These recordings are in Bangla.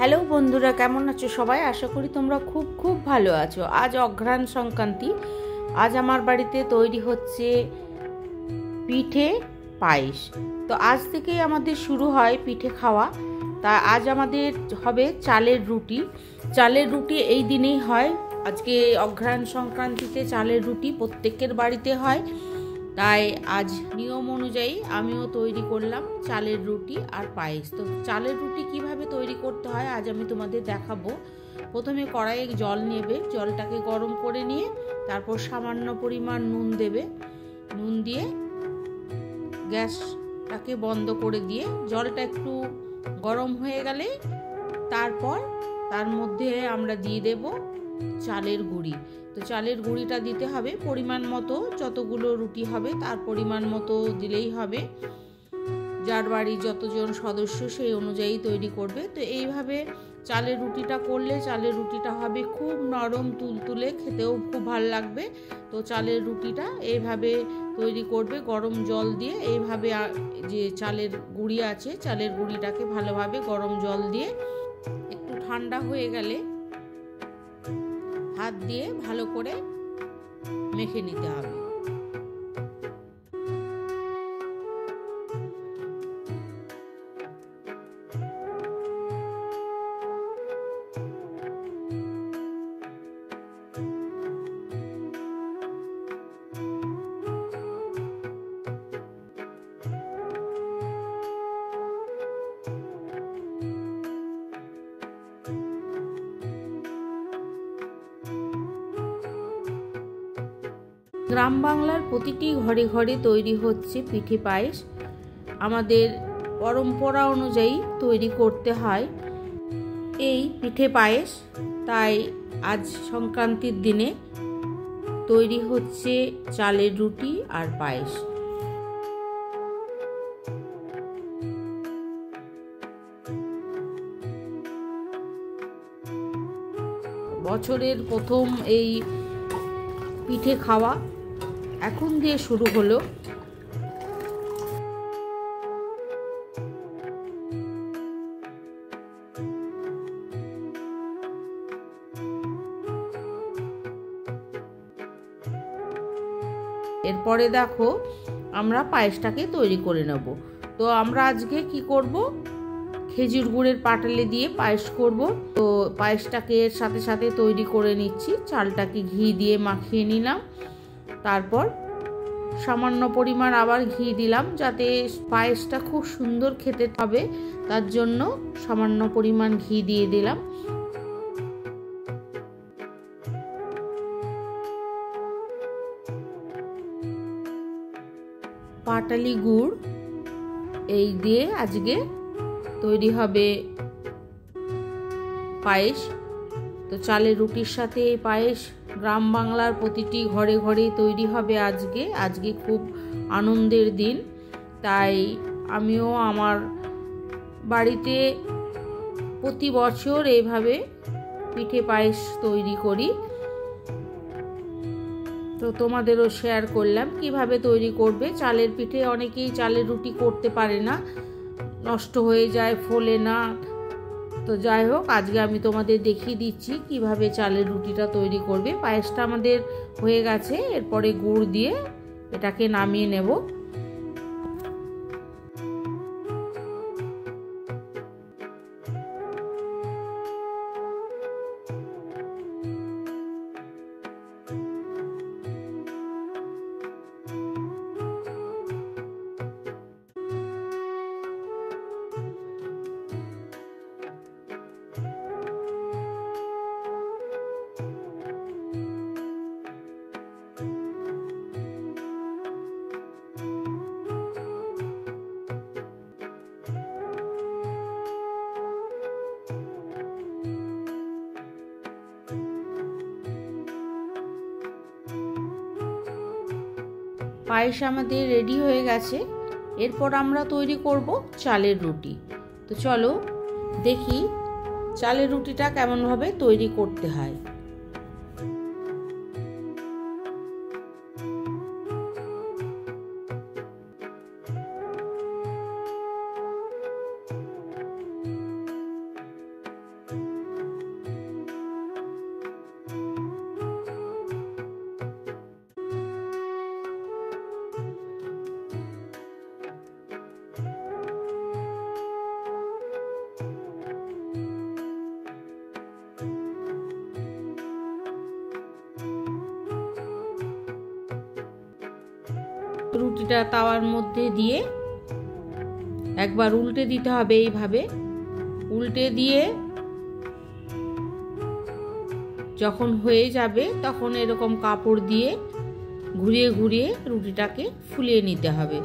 হ্যালো বন্ধুরা, কেমন আছো সবাই? আশা করি তোমরা খুব খুব ভালো আছো। আজ অঘ্রাণ সংক্রান্তি। আজ আমার বাড়িতে তৈরি হচ্ছে পিঠে পায়েস। তো আজ থেকেই আমাদের শুরু হয় পিঠে খাওয়া। তা আজ আমাদের হবে চালের রুটি। চালের রুটি এই দিনেই হয়। আজকে অঘ্রাণ সংক্রান্তিতে চালের রুটি প্রত্যেকের বাড়িতে হয়। তাই আজ নিয়ম অনুযায়ী আমিও তৈরি করলাম চালের রুটি আর পায়েস। তো চালের রুটি কিভাবে তৈরি করতে হয় আজ আমি তোমাদের দেখাবো। প্রথমে কড়াইয়ে জল নেবে, জলটাকে গরম করে নিয়ে তারপর সামান্য পরিমাণ নুন দেবে। নুন দিয়ে গ্যাসটাকে বন্ধ করে দিয়ে জলটা একটু গরম হয়ে গেলে তারপর তার মধ্যে আমরা দিয়ে দেব চালের গুঁড়ি। তো চালের গুঁড়িটা দিতে হবে পরিমাণ মতো, যতগুলো রুটি হবে তার পরিমাণ মতো দিলেই হবে। যার বাড়ি যতজন সদস্য সেই অনুযায়ী তৈরি করবে। তো এইভাবে চালের রুটিটা করলে চালের রুটিটা হবে খুব নরম তুলতুলে, খেতেও খুব ভালো লাগবে। তো চালের রুটিটা এইভাবে তৈরি করবে গরম জল দিয়ে। এইভাবে যে চালের গুঁড়ি আছে চালের গুঁড়িটাকে ভালোভাবে গরম জল দিয়ে একটু ঠান্ডা হয়ে গেলে হাত দিয়ে ভালো করে মেখে নিতে হবে। গ্রাম বাংলার প্রতিটি ঘরে ঘরে তৈরি হচ্ছে পিঠে পায়েস। আমাদের পরম্পরা অনুযায়ী তৈরি করতে হয় এই পিঠে পায়েস। তাই আজ সংক্রান্তির দিনে তৈরি হচ্ছে চালের রুটি আর পায়েস। বছরের প্রথম এই পিঠে খাওয়া এখন দিয়ে শুরু হলো। এরপরে দেখো আমরা পায়েসটাকে তৈরি করে নেব। তো আমরা আজকে কি করব, খেজুর গুড়ের পাটালি দিয়ে পায়েস করব। তো পায়েসটাকে এর সাথে সাথে তৈরি করে নিচ্ছি। চালটাকে ঘি দিয়ে মাখিয়ে নিলাম, তারপর সামান্য পরিমাণ আবার ঘি দিলাম যাতে পায়েসটা খুব সুন্দর খেতে হবে, তার জন্য সামান্য পরিমাণ ঘি দিয়ে দিলাম। পাটালি গুড় এই দিয়ে আজকে তৈরি হবে পায়েস। তো চালের রুটির সাথে এই পায়েস গ্রাম বাংলার প্রতিটি ঘরে ঘরেই তৈরি হবে আজকে খুব আনন্দের দিন। তাই আমিও আমার বাড়িতে প্রতি বছর এইভাবে পিঠে পায়েস তৈরি করি। তো তোমাদেরও শেয়ার করলাম কিভাবে তৈরি করবে। চালের পিঠে অনেকেই চালের রুটি করতে পারে না, নষ্ট হয়ে যায়, ফোলে না। তো যাই হোক, আজকে আমি তোমাদের দেখিয়ে দিচ্ছি কিভাবে চালের রুটিটা তৈরি করবে। পায়েসটা আমাদের হয়ে গেছে, এরপরে গুড় দিয়ে এটাকে নামিয়ে নেব। পায়েস আমাদের রেডি হয়ে গেছে। এরপর আমরা তৈরি করব চালের রুটি। তো চলো দেখি চালের রুটিটা কেমনভাবে তৈরি করতে হয়। রুটিটা তাওয়ার মধ্যে দিয়ে একবার উল্টে দিতে হবে। এইভাবে উল্টে দিয়ে যখন হয়ে যাবে তখন এরকম কাপড় দিয়ে ঘুরিয়ে ঘুরিয়ে রুটিটাকে ফুলিয়ে নিতে হবে।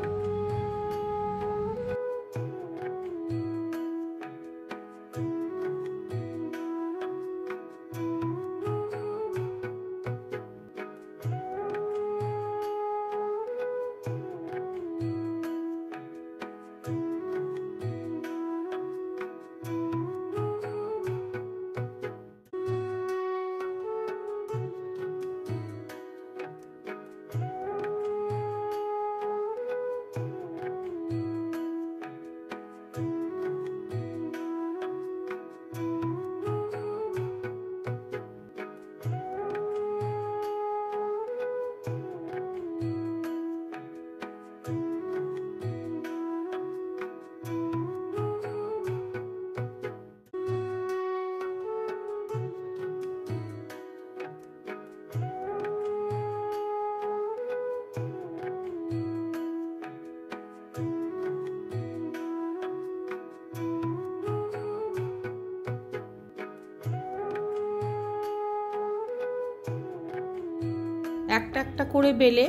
একটা একটা করে বেলে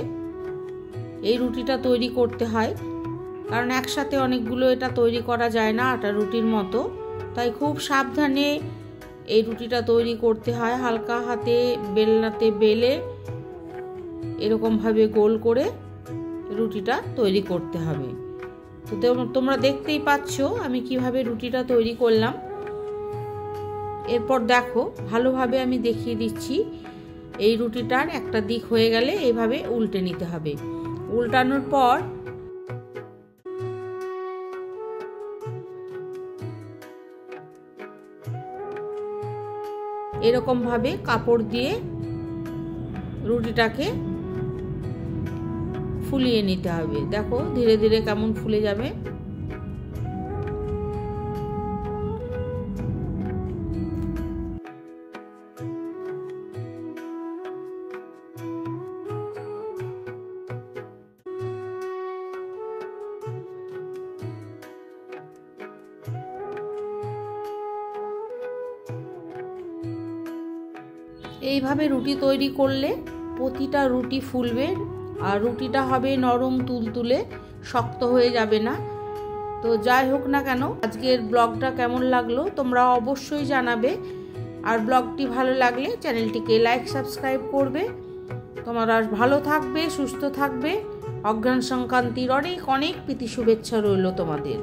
এই রুটিটা তৈরি করতে হয়, কারণ একসাথে অনেকগুলো এটা তৈরি করা যায় না আটা রুটির মতো। তাই খুব সাবধানে এই রুটিটা তৈরি করতে হয়। হালকা হাতে বেলনাতে বেলে এরকমভাবে গোল করে রুটিটা তৈরি করতে হবে। তো তোমরা দেখতেই পাচ্ছ আমি কিভাবে রুটিটা তৈরি করলাম। এরপর দেখো ভালোভাবে আমি দেখিয়ে দিচ্ছি। এই রুটিটার একটা দিক হয়ে গেলে এইভাবে উল্টে নিতে হবে। উল্টানোর পর এরকম ভাবে কাপড় দিয়ে রুটিটাকে ফুলিয়ে নিতে হবে। দেখো ধীরে ধীরে কেমন ফুলে যাবে। এইভাবে রুটি তৈরি করলে প্রতিটা রুটি ফুলবে আর রুটিটা হবে নরম তুলতুলে, শক্ত হয়ে যাবে না। তো যাই হোক না কেন, আজকের ব্লগটা কেমন লাগলো তোমরা অবশ্যই জানাবে। আর ব্লগটি ভালো লাগলে চ্যানেলটিকে লাইক সাবস্ক্রাইব করবে। তোমরা ভালো থাকবে, সুস্থ থাকবে। অঘ্রাণ সংক্রান্তির অনেক অনেক প্রীতি শুভেচ্ছা রইল তোমাদের।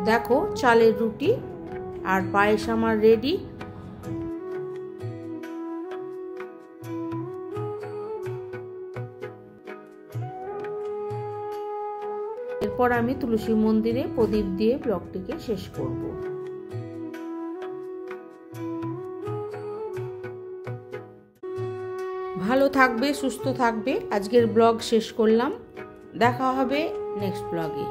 দেখো চালের রুটি আর পায়েস আমার রেডি। এরপর আমি তুলসী মন্দিরে প্রদীপ দিয়ে ব্লগটিকে শেষ করব। ভালো থাকবে, সুস্থ থাকবে। আজকের ব্লগ শেষ করলাম। দেখা হবে নেক্সট ব্লগে।